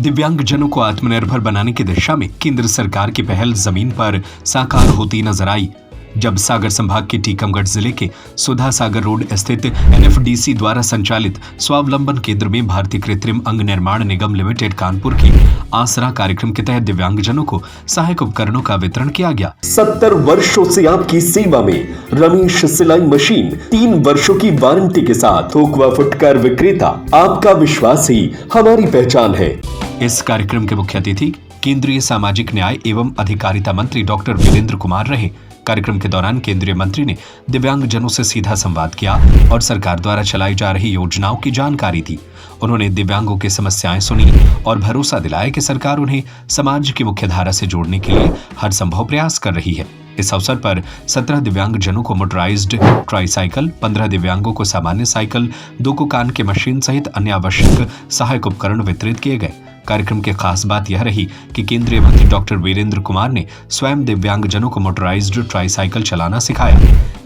दिव्यांगजनों को आत्मनिर्भर बनाने की दिशा में केंद्र सरकार की पहल जमीन पर साकार होती नजर आई, जब सागर संभाग के टीकमगढ़ जिले के सुधा सागर रोड स्थित एनएफडीसी द्वारा संचालित स्वावलंबन केंद्र में भारतीय कृत्रिम अंग निर्माण निगम लिमिटेड कानपुर की आसरा कार्यक्रम के तहत दिव्यांगजनों को सहायक उपकरणों का वितरण किया गया। 70 वर्षों से आपकी सेवा में रमेश सिलाई मशीन 3 वर्षों की वारंटी के साथ थोक व फुटकर विक्रेता, आपका विश्वास ही हमारी पहचान है। इस कार्यक्रम के मुख्य अतिथि केंद्रीय सामाजिक न्याय एवं अधिकारिता मंत्री डॉक्टर वीरेंद्र कुमार रहे। कार्यक्रम के दौरान केंद्रीय मंत्री ने दिव्यांगजनों से सीधा संवाद किया और सरकार द्वारा चलाई जा रही योजनाओं की जानकारी दी। उन्होंने दिव्यांगों की समस्याएं सुनी और भरोसा दिलाया कि सरकार उन्हें समाज की मुख्यधारा से जोड़ने के लिए हर संभव प्रयास कर रही है। इस अवसर पर 17 दिव्यांगजनों को मोटराइज्ड ट्राईसाइकिल, 15 दिव्यांगों को सामान्य साइकिल, 2 को कान के मशीन सहित अन्य आवश्यक सहायक उपकरण वितरित किए गए। कार्यक्रम की खास बात यह रही कि केंद्रीय मंत्री डॉक्टर वीरेंद्र कुमार ने स्वयं दिव्यांगजनों को मोटराइज्ड ट्राईसाइकिल चलाना सिखाया,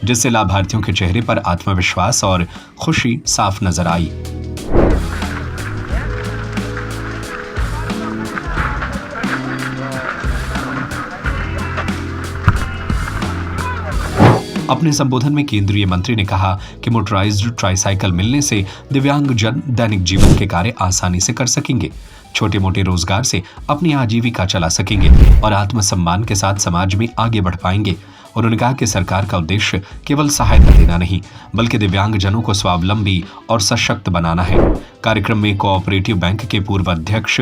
जिससे लाभार्थियों के चेहरे पर आत्मविश्वास और खुशी साफ नजर आई। अपने संबोधन में केंद्रीय मंत्री ने कहा कि मोटराइज्ड ट्राईसाइकिल मिलने से दिव्यांगजन दैनिक जीवन के कार्य आसानी से कर सकेंगे, छोटे मोटे रोजगार से अपनी आजीविका चला सकेंगे और आत्मसम्मान के साथ समाज में आगे बढ़ पाएंगे। उन्होंने कहा कि सरकार का उद्देश्य केवल सहायता देना नहीं, बल्कि दिव्यांगजनों को स्वावलंबी और सशक्त बनाना है। कार्यक्रम में कोऑपरेटिव बैंक के पूर्व अध्यक्ष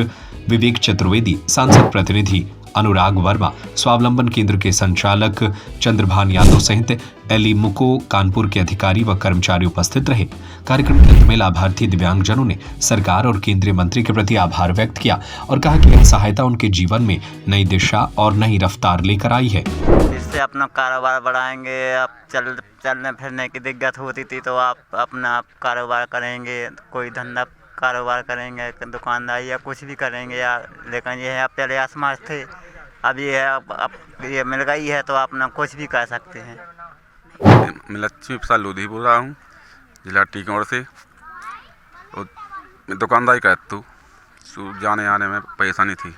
विवेक चतुर्वेदी, सांसद प्रतिनिधि अनुराग वर्मा, स्वावलंबन केंद्र के संचालक चंद्रभान यादव सहित एलिमुको कानपुर के अधिकारी व कर्मचारी उपस्थित रहे। कार्यक्रम के अंत में लाभार्थी दिव्यांगजनों ने सरकार और केंद्रीय मंत्री के प्रति आभार व्यक्त किया और कहा कि यह सहायता उनके जीवन में नई दिशा और नई रफ्तार लेकर आई है। इससे अपना कारोबार बढ़ाएंगे। आप चलने फिरने की दिक्कत होती थी तो आप अपना कारोबार करेंगे, कोई धंधा कारोबार करेंगे, दुकानदारी या कुछ भी करेंगे यार। लेकिन ये है, आप पहले असमर्थ थे, अब ये है, अब ये मिल गई है तो अपना कुछ भी कर सकते हैं। मैं लक्ष्मी प्रसाद लोधी बोल रहा हूँ, जिला टीकमगढ़ से। और मैं दुकानदारी करता हूँ, जाने आने में परेशानी थी।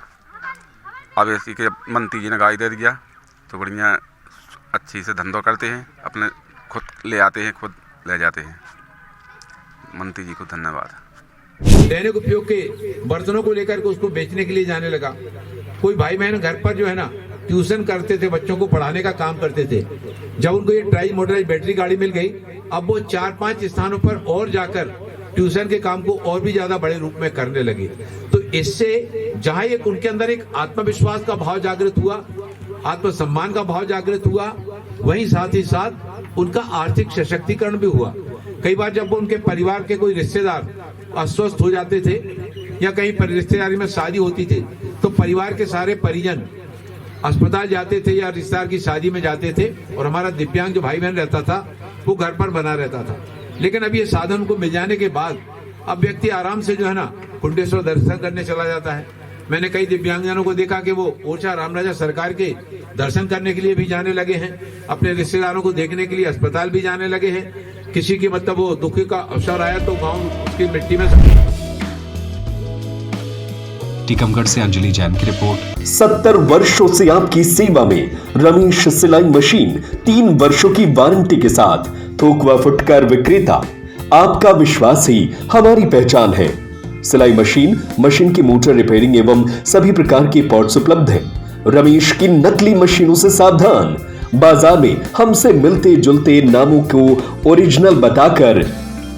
अब इसी के मंत्री जी ने गाड़ी दे दिया तो बढ़िया अच्छी से धंधा करते हैं, अपने खुद ले आते हैं, खुद ले जाते हैं। मंत्री जी को धन्यवाद। दैनिक उपयोग के बर्तनों को लेकर के उसको बेचने के लिए जाने लगा। कोई भाई बहन घर पर जो है ना ट्यूशन करते थे, बच्चों को पढ़ाने का काम करते थे। जब उनको ये ट्राई मोटराइज बैटरी गाड़ी मिल गई, अब वो 4-5 स्थानों पर और जाकर ट्यूशन के काम को और भी ज्यादा बड़े रूप में करने लगे। तो इससे जहां एक उनके अंदर एक आत्मविश्वास का भाव जागृत हुआ, आत्मसम्मान का भाव जागृत हुआ, वहीं साथ ही साथ उनका आर्थिक सशक्तिकरण भी हुआ। कई बार जब उनके परिवार के कोई रिश्तेदार अस्वस्थ हो जाते थे या कहीं पर रिश्तेदारी में शादी होती थी तो परिवार के सारे परिजन अस्पताल जाते थे या रिश्तेदार की शादी में जाते थे और हमारा दिव्यांग जो भाई बहन रहता था वो घर पर बना रहता था। लेकिन अब ये साधन को मिल जाने के बाद अब व्यक्ति आराम से जो है ना कुंडेश्वर दर्शन करने चला जाता है। मैंने कई दिव्यांगजनों को देखा कि वो ओरछा रामराजा सरकार के दर्शन करने के लिए भी जाने लगे हैं, अपने रिश्तेदारों को देखने के लिए अस्पताल भी जाने लगे हैं। किसी की मतलब वो दुख का अवसर आया तो गांव की मिट्टी में। टीकमगढ़ से अंजलि जैन की रिपोर्ट। 70 वर्षों से आपकी सेवा में रमेश सिलाई मशीन 3 वर्षों की वारंटी के साथ थोक व फुटकर विक्रेता, आपका विश्वास ही हमारी पहचान है। सिलाई मशीन की मोटर रिपेयरिंग एवं सभी प्रकार की पार्ट्स उपलब्ध है। रमेश की नकली मशीनों से सावधान, बाजार में हमसे मिलते जुलते नामों को ओरिजिनल बताकर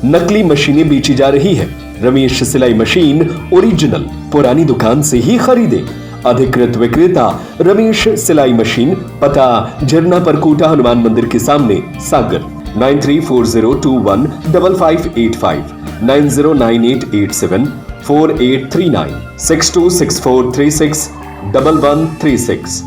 नकली मशीनें बेची जा रही है। रमेश सिलाई मशीन ओरिजिनल पुरानी दुकान से ही खरीदे। अधिकृत विक्रेता रमेश सिलाई मशीन, पता झरना परकोटा हनुमान मंदिर के सामने सागर। 9340215585 9098874839 6264361136।